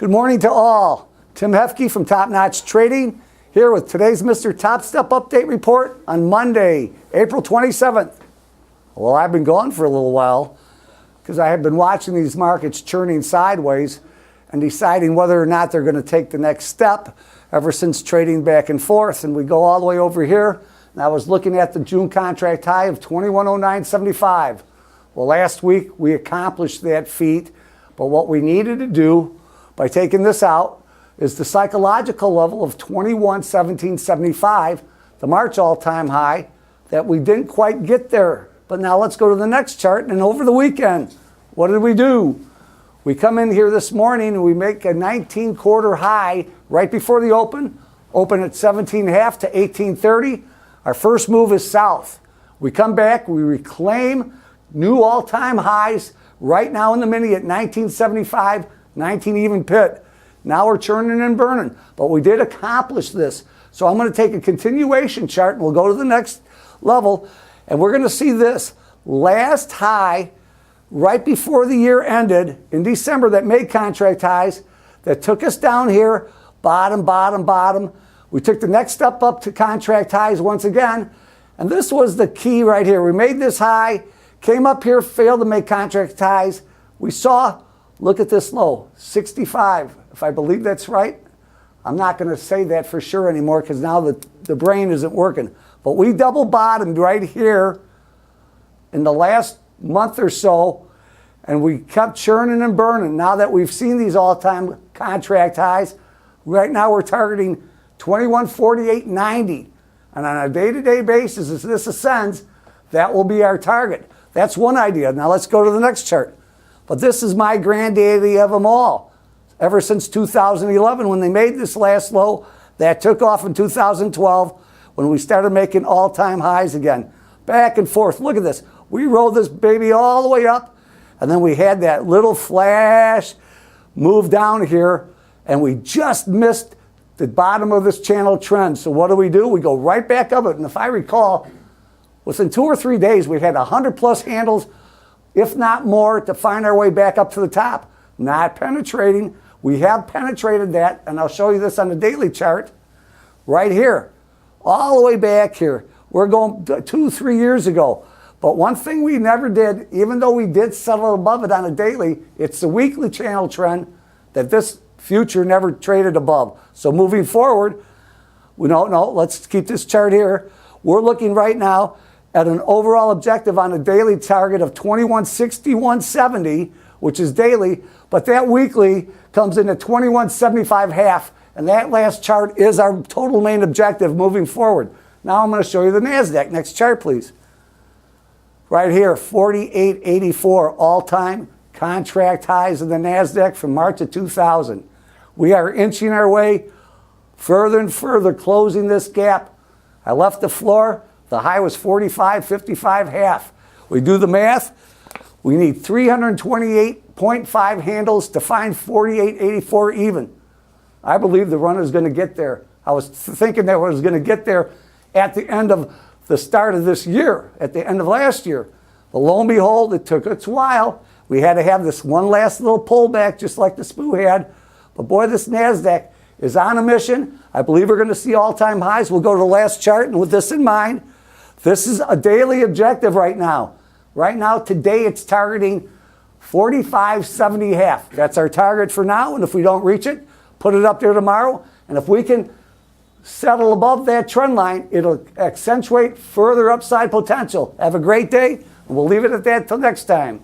Good morning to all. Tim Haefke from Top Notch Trading here with today's MrTopStep Update Report on Monday, April 27th. Well, I've been gone for a little while because I have been watching these markets churning sideways and deciding whether or not they're going to take the next step ever since trading back and forth. And we go all the way over here, and I was looking at the June contract high of 2109.75. Well, last week we accomplished that feat, but what we needed to do by taking this out is the psychological level of 2117.75, the March all-time high, that we didn't quite get there. But now let's go to the next chart. And over the weekend, what did we do? We come in here this morning and we make a 19-quarter high right before the open at 17.5 to 18.30. Our first move is south. We come back, we reclaim new all-time highs right now in the mini at 1975, 19 even pit. Now we're churning and burning, but we did accomplish this. So I'm going to take a continuation chart and we'll go to the next level, and we're going to see this last high right before the year ended in December that made contract highs that took us down here, bottom, bottom, bottom. We took the next step up to contract highs once again, and this was the key right here. We made this high, came up here, failed to make contract highs. We saw, look at this low, 65. If I believe that's right, I'm not going to say that for sure anymore because now the brain isn't working. But we double bottomed right here in the last month or so, and we kept churning and burning. Now that we've seen these all-time contract highs, right now we're targeting 2148.90. And on a day-to-day basis, as this ascends, that will be our target. That's one idea. Now let's go to the next chart. But this is my granddaddy of them all. Ever since 2011, when they made this last low, that took off in 2012 when we started making all-time highs again. Back and forth. Look at this. We rolled this baby all the way up, and then we had that little flash move down here, and we just missed the bottom of this channel trend. So what do? We go right back up it. And if I recall, within 2 or 3 days, we had 100 plus handles, if not more, to find our way back up to the top. Not penetrating. We have penetrated that, and I'll show you this on the daily chart right here. All the way back here. We're going 2-3 years ago. But one thing we never did, even though we did settle above it on a daily, it's the weekly channel trend that this future never traded above. So moving forward, we don't know. Let's keep this chart here. We're looking right now at an overall objective on a daily target of 2161.70, which is daily, but that weekly comes in at 2175 half, and that last chart is our total main objective moving forward. Now I'm going to show you the NASDAQ. Next chart, please. Right here, 48.84 all-time contract highs in the NASDAQ from March of 2000. We are inching our way further and further, closing this gap. I left the floor. The high was 45.55 half. We do the math. We need 328.5 handles to find 48.84 even. I believe the run is going to get there. I was thinking that it was going to get there at the end of the start of this year, at the end of last year. But lo and behold, it took its while. We had to have this one last little pullback, just like the SPOO had. But boy, this NASDAQ is on a mission. I believe we're going to see all-time highs. We'll go to the last chart, and with this in mind, this is a daily objective right now. Right now, today, it's targeting 45.70 half. That's our target for now, and if we don't reach it, put it up there tomorrow. And if we can settle above that trend line, it'll accentuate further upside potential. Have a great day, and we'll leave it at that till next time.